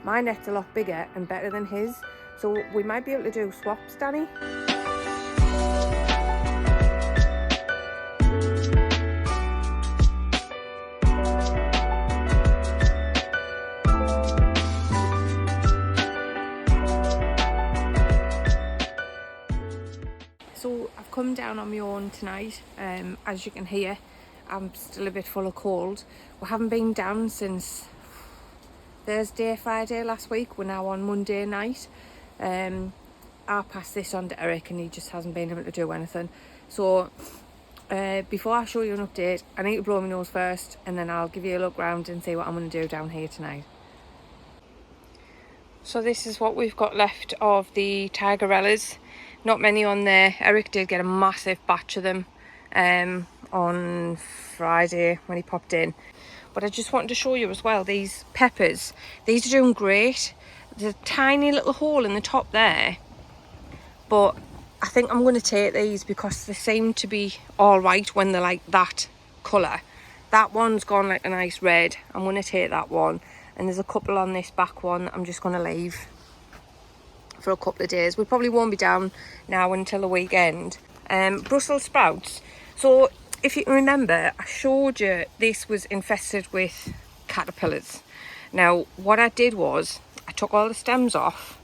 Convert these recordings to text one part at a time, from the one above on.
My net's a lot bigger and better than his, so we might be able to do swaps, Danny. So I've come down on my own tonight. As you can hear, I'm still a bit full of cold. We haven't been down since Thursday, Friday last week. We're now on Monday night. I passed this on to Eric and he just hasn't been able to do anything. So before I show you an update, I need to blow my nose first and then I'll give you a look round and see what I'm going to do down here tonight. So this is what we've got left of the Tigerellas. Not many on there. Eric did get a massive batch of them on Friday when he popped in. But I just wanted to show you as well, these peppers. These are doing great. There's a tiny little hole in the top there. But I think I'm going to take these because they seem to be alright when they're like that colour. That one's gone like a nice red. I'm going to take that one. And there's a couple on this back one that I'm just going to leave for a couple of days. We probably won't be down now until the weekend. Brussels sprouts. So if you can remember, I showed you this was infested with caterpillars. Now what I did was I took all the stems off.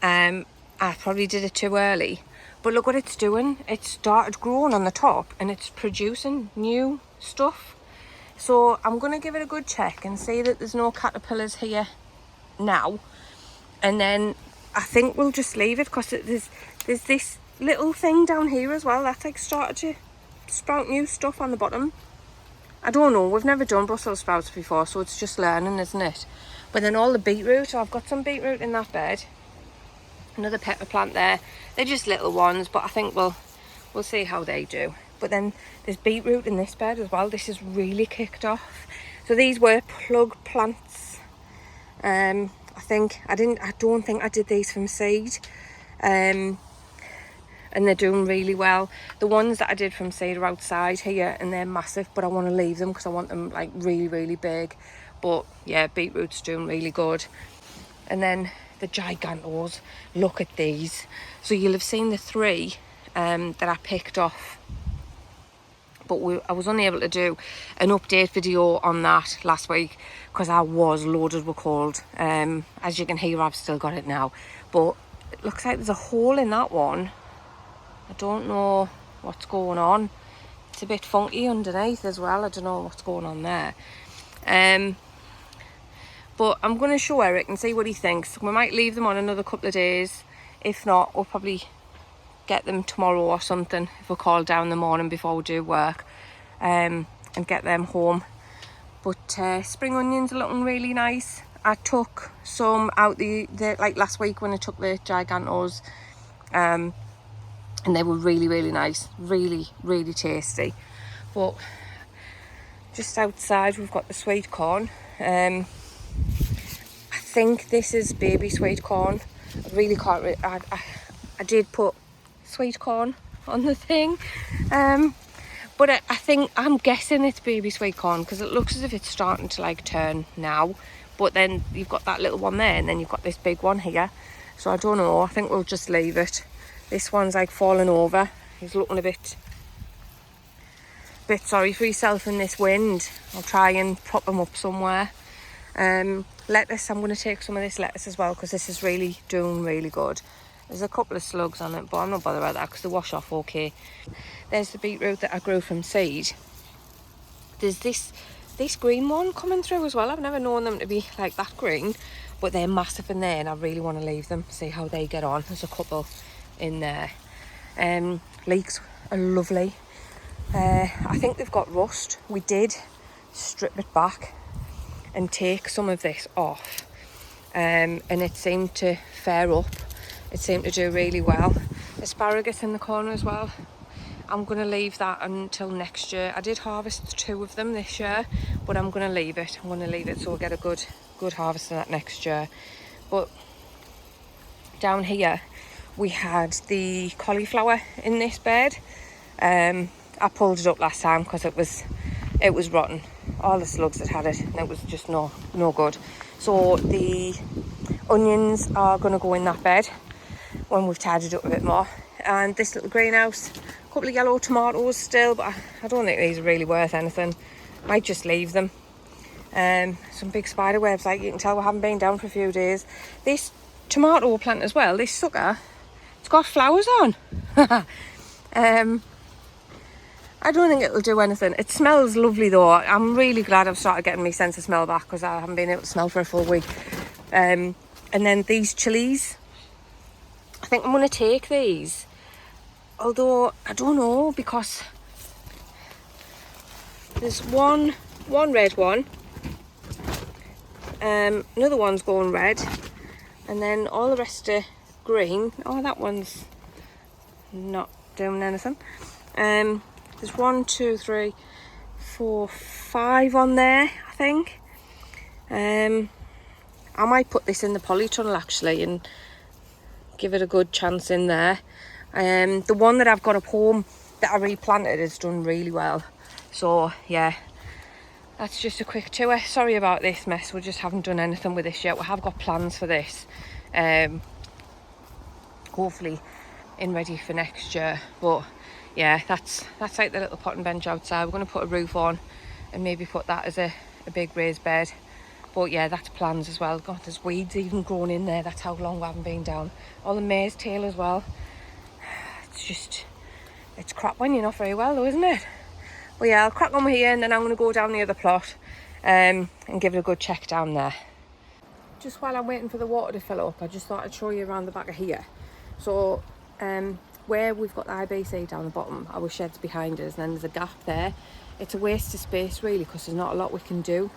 I probably did it too early, but look what it's doing. It started growing on the top and it's producing new stuff. So I'm going to give it a good check and see that there's no caterpillars here now, and then I think we'll just leave it because there's this little thing down here as well that's like started to sprout new stuff on the bottom. I don't know, we've never done Brussels sprouts before, so it's just learning, isn't it? But then all the beetroot, I've got some beetroot in that bed. Another pepper plant there. They're just little ones, but I think we'll see how they do. But then there's beetroot in this bed as well. This is really kicked off. So these were plug plants. I don't think I did these from seed. And they're doing really well. The ones that I did from seed are outside here and they're massive, but I want to leave them because I want them like really, really big. But yeah, beetroot's doing really good. And then the gigantos, look at these. So you'll have seen the 3 that I picked off, but I was only able to do an update video on that last week because I was loaded with cold. As you can hear, I've still got it now, but it looks like there's a hole in that one. I don't know what's going on. It's a bit funky underneath as well. I don't know what's going on there. But I'm going to show Eric and see what he thinks. We might leave them on another couple of days. If not, we'll probably get them tomorrow or something if we're called down in the morning before we do work, and get them home. But spring onions are looking really nice. I took some out the like last week when I took the gigantos, and they were really, really nice, really, really tasty. But just outside we've got the sweet corn. I think this is baby sweet corn. I really can't. I did put sweet corn on the thing, but I'm guessing it's baby sweet corn because it looks as if it's starting to like turn now. But then you've got that little one there, and then you've got this big one here. So I don't know. I think we'll just leave it. This one's like falling over. He's looking a bit sorry for himself in this wind. I'll try and prop him up somewhere. Lettuce, I'm going to take some of this lettuce as well because this is really doing really good. There's a couple of slugs on it, but I'm not bothered about that because they wash off okay. There's the beetroot that I grew from seed. There's this green one coming through as well. I've never known them to be like that green, but they're massive in there and I really want to leave them, see how they get on. There's a couple in there. Leeks are lovely. I think they've got rust. We did strip it back and take some of this off, and it seemed to fare up. It seemed to do really well. Asparagus in the corner as well. I'm going to leave that until next year. I did harvest 2 of them this year, but I'm going to leave it. I'm going to leave it so we'll get a good harvest of that next year. But down here we had the cauliflower in this bed. I pulled it up last time because it was rotten. all the slugs that had it, and it was just no good. So the onions are going to go in that bed when we've tidied up a bit more. And this little greenhouse, a couple of yellow tomatoes still, but I don't think these are really worth anything. Might just leave them. Some big spider webs, like you can tell we haven't been down for a few days. This tomato plant as well, this sucker, it's got flowers on. I don't think it'll do anything. It smells lovely though. I'm really glad I've started getting my sense of smell back, because I haven't been able to smell for a full week. And then these chilies, I think I'm going to take these. Although, I don't know, because there's one red one. Another one's going red. And then all the rest are green. Oh, that one's not doing anything. There's 1, 2, 3, 4, 5 on there, I think. I might put this in the polytunnel actually and give it a good chance in there. The one that I've got up home that I replanted has done really well. So yeah, that's just a quick tour. Sorry about this mess, we just haven't done anything with this yet. We have got plans for this. Hopefully in ready for next year. But yeah, that's like the little potting bench outside. We're going to put a roof on and maybe put that as a big raised bed. But yeah, that's plans as well. God, there's weeds even growing in there. That's how long we haven't been down. All the mare's tail as well. It's crap when you're not very well though, isn't it? But yeah, I'll crack on with here and then I'm going to go down the other plot and give it a good check down there. Just while I'm waiting for the water to fill up, I just thought I'd show you around the back of here. So where we've got the IBC down the bottom, our shed's behind us, and then there's a gap there. It's a waste of space really, because there's not a lot we can do.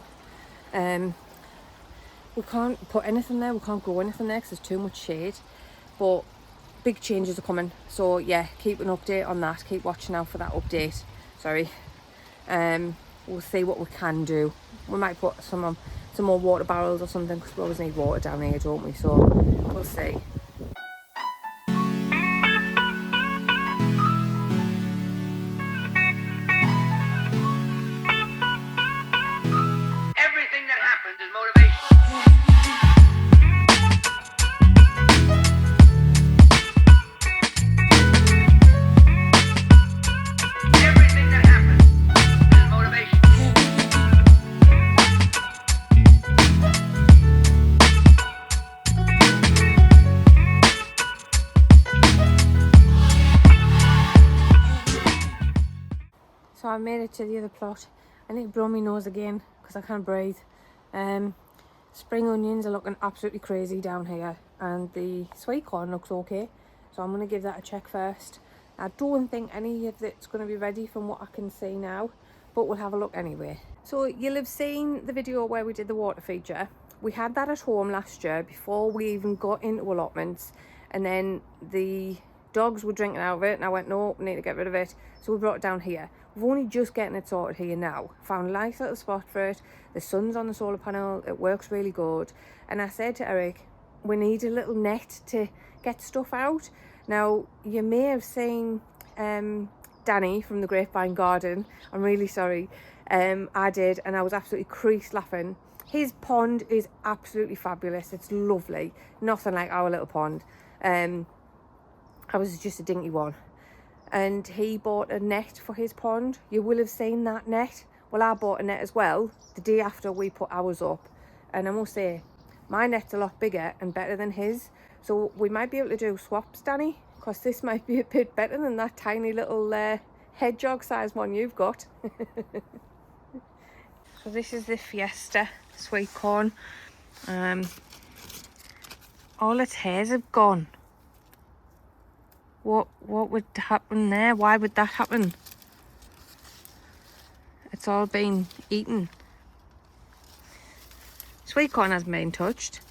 We can't put anything there, we can't grow anything there because there's too much shade. But big changes are coming, so yeah, keep an update on that. Keep watching out for that update. Sorry. We'll see what we can do. We might put some more water barrels or something, because we always need water down here, don't we? So we'll see. So I made it to the other plot. I need to blow my nose again because I can't breathe. Spring onions are looking absolutely crazy down here, and the sweet corn looks okay. So I'm going to give that a check first. I don't think any of it's going to be ready from what I can see now, but we'll have a look anyway. So you'll have seen the video where we did the water feature. We had that at home last year before we even got into allotments, and then the dogs were drinking out of it and I went, no, we need to get rid of it. So we brought it down here. We're only just getting it sorted here now. Found a nice little spot for it. The sun's on the solar panel, it works really good. And I said to Eric, we need a little net to get stuff out. Now you may have seen Danny from the Grapevine Garden. I'm really sorry. I did, and I was absolutely creased laughing. His pond is absolutely fabulous. It's lovely. Nothing like our little pond. Ours is just a dinky one. And he bought a net for his pond. You will have seen that net. Well, I bought a net as well the day after we put ours up. And I must say, my net's a lot bigger and better than his. So we might be able to do swaps, Danny, because this might be a bit better than that tiny little hedgehog sized one you've got. So this is the Fiesta sweet corn. All its hairs have gone. What would happen there? Why would that happen? It's all been eaten. Sweet corn hasn't been touched.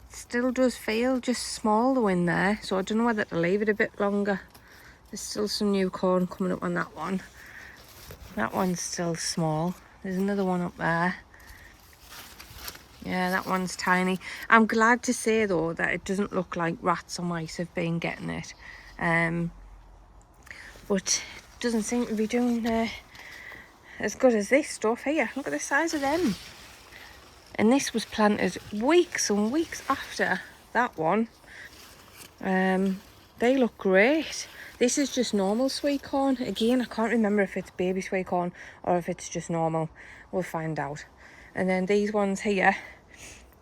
It still does feel just small though in there, so I don't know whether to leave it a bit longer. There's still some new corn coming up on that one. That one's still small. There's another one up there. Yeah, that one's tiny. I'm glad to say though that it doesn't look like rats or mice have been getting it. But it doesn't seem to be doing as good as this stuff here. Look at the size of them. And this was planted weeks and weeks after that one. They look great. This is just normal sweet corn. Again, I can't remember if it's baby sweet corn or if it's just normal. We'll find out. And then these ones here,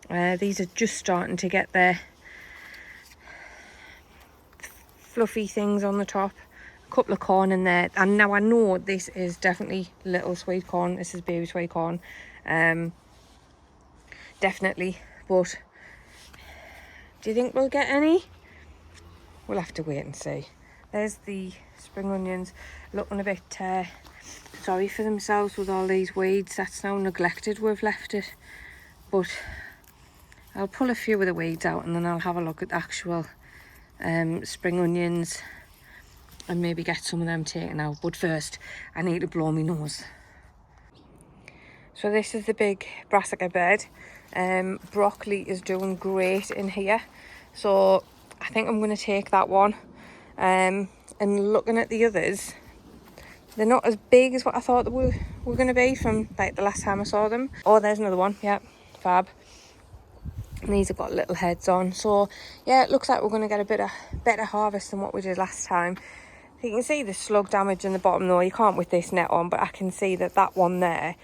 these are just starting to get their fluffy things on the top. A couple of corn in there. And now I know this is definitely little sweet corn. This is baby sweet corn. Definitely. But do you think we'll get any? We'll have to wait and see. There's the spring onions looking a bit sorry for themselves with all these weeds. That's how neglected we've left it. But I'll pull a few of the weeds out and then I'll have a look at the actual spring onions and maybe get some of them taken out. But first, I need to blow my nose. So this is the big brassica bed. Broccoli is doing great in here. So I think I'm going to take that one. And looking at the others, they're not as big as what I thought they were going to be from like the last time I saw them. Oh, there's another one. Yeah, fab. And these have got little heads on. So yeah, it looks like we're going to get a better harvest than what we did last time. You can see the slug damage in the bottom though. You can't with this net on, but I can see that one there,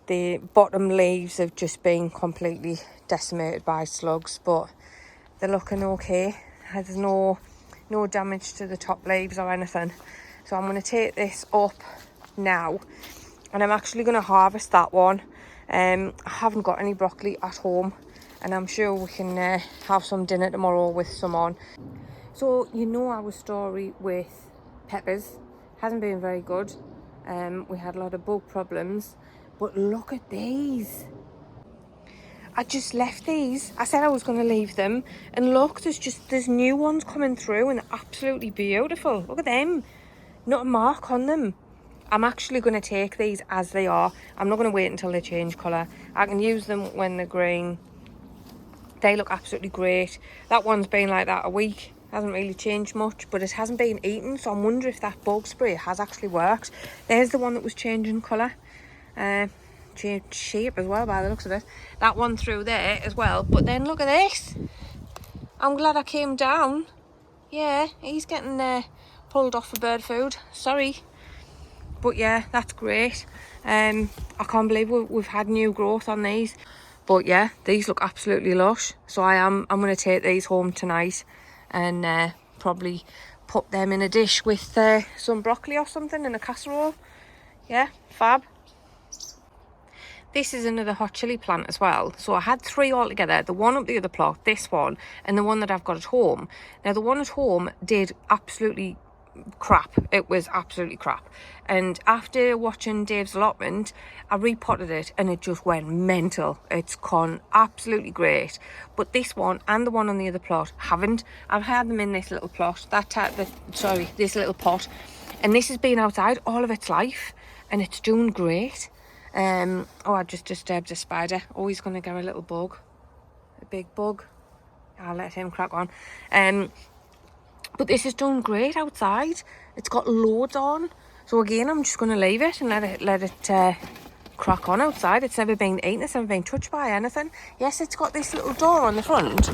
the bottom leaves have just been completely decimated by slugs, but they're looking okay. There's no damage to the top leaves or anything. So I'm going to take this up now and I'm actually going to harvest that one. I haven't got any broccoli at home and I'm sure we can have some dinner tomorrow with some on. So you know our story with peppers hasn't been very good. We had a lot of bug problems, but look at these. I just left these. I said I was going to leave them, and look, there's new ones coming through and they're absolutely beautiful. Look at them. Not a mark on them. I'm actually going to take these as they are. I'm not going to wait until they change colour. I can use them when they're green. They look absolutely great. That one's been like that a week. Hasn't really changed much, but it hasn't been eaten, so I'm wondering if that bug spray has actually worked. There's the one that was changing colour. Changed shape as well by the looks of it. That one through there as well. But then look at this. I'm glad I came down. Yeah, he's getting pulled off for bird food. Sorry. But yeah, that's great. I can't believe we've had new growth on these. But yeah, these look absolutely lush. So I'm going to take these home tonight and probably put them in a dish with some broccoli or something in a casserole. Yeah, fab. This is another hot chilli plant as well. So I had 3 altogether. The one up the other plot, this one, and the one that I've got at home. Now the one at home did absolutely crap. It was absolutely crap. And after watching Dave's allotment, I repotted it and it just went mental. It's gone absolutely great. But this one and the one on the other plot haven't. I've had them in this little plot, this little pot. And this has been outside all of its life and it's doing great. Oh, I just disturbed a spider. Oh, he's going to get a little bug. A big bug. I'll let him crack on. But this is doing great outside. It's got loads on. So again, I'm just going to leave it and let it crack on outside. It's never been eaten. It's never been touched by anything. Yes, it's got this little door on the front.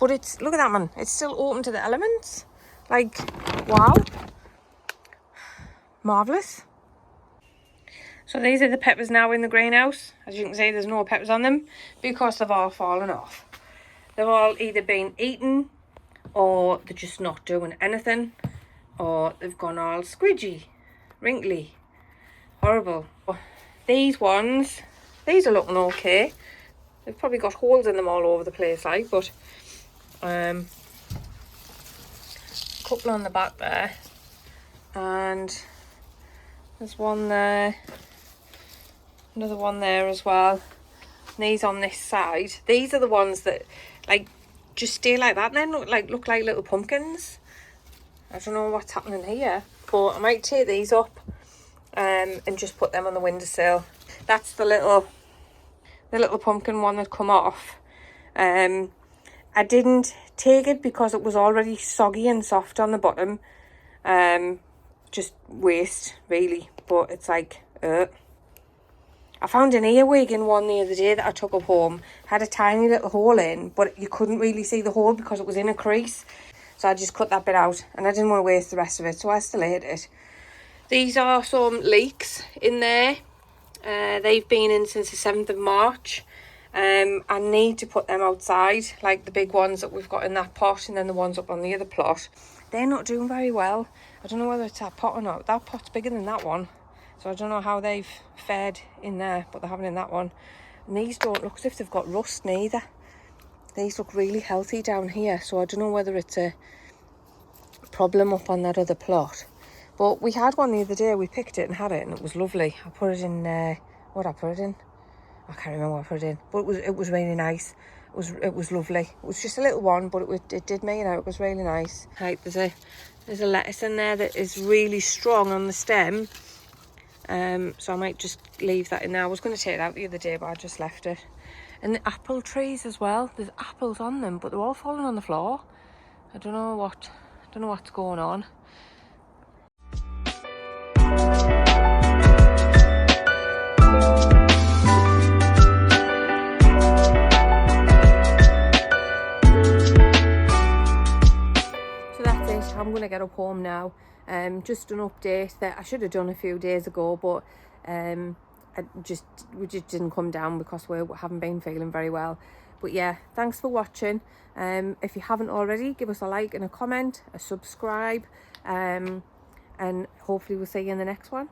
But look at that, man. It's still open to the elements. Like, wow. Marvellous. So these are the peppers now in the greenhouse. As you can see, there's no peppers on them because they've all fallen off. They've all either been eaten or they're just not doing anything, or they've gone all squidgy, wrinkly, horrible. These ones, these are looking okay. They've probably got holes in them all over the place, like, but a couple on the back there, and there's one there. Another one there as well. And these on this side. These are the ones that like just stay like that and then look like little pumpkins. I don't know what's happening here, but I might take these up and just put them on the windowsill. That's the little pumpkin one that come off. I didn't take it because it was already soggy and soft on the bottom. Just waste really, but it's like I found an earwig in one the other day that I took up home. Had a tiny little hole in, but you couldn't really see the hole because it was in a crease. So I just cut that bit out, and I didn't want to waste the rest of it, so I still ate it. These are some leeks in there. They've been in since the 7th of March. I need to put them outside, like the big ones that we've got in that pot, and then the ones up on the other plot. They're not doing very well. I don't know whether it's that pot or not. That pot's bigger than that one, so I don't know how they've fared in there, but they haven't in that one. And these don't look as if they've got rust neither. These look really healthy down here, so I don't know whether it's a problem up on that other plot. But we had one the other day. We picked it and had it, and it was lovely. I put it in what I put it in, I can't remember what I put it in, but it was really nice. It was lovely. It was just a little one, but it did me, you know. It was really nice. Right, there's a lettuce in there that is really strong on the stem. So I might just leave that in there. I was going to take it out the other day, but I just left it. And the apple trees as well. There's apples on them, but they're all falling on the floor. I don't know what's going on. I'm going to get up home now. Just an update that I should have done a few days ago, but we just didn't come down because we haven't been feeling very well. But yeah, thanks for watching. If you haven't already, give us a like and a comment, a subscribe, and hopefully we'll see you in the next one.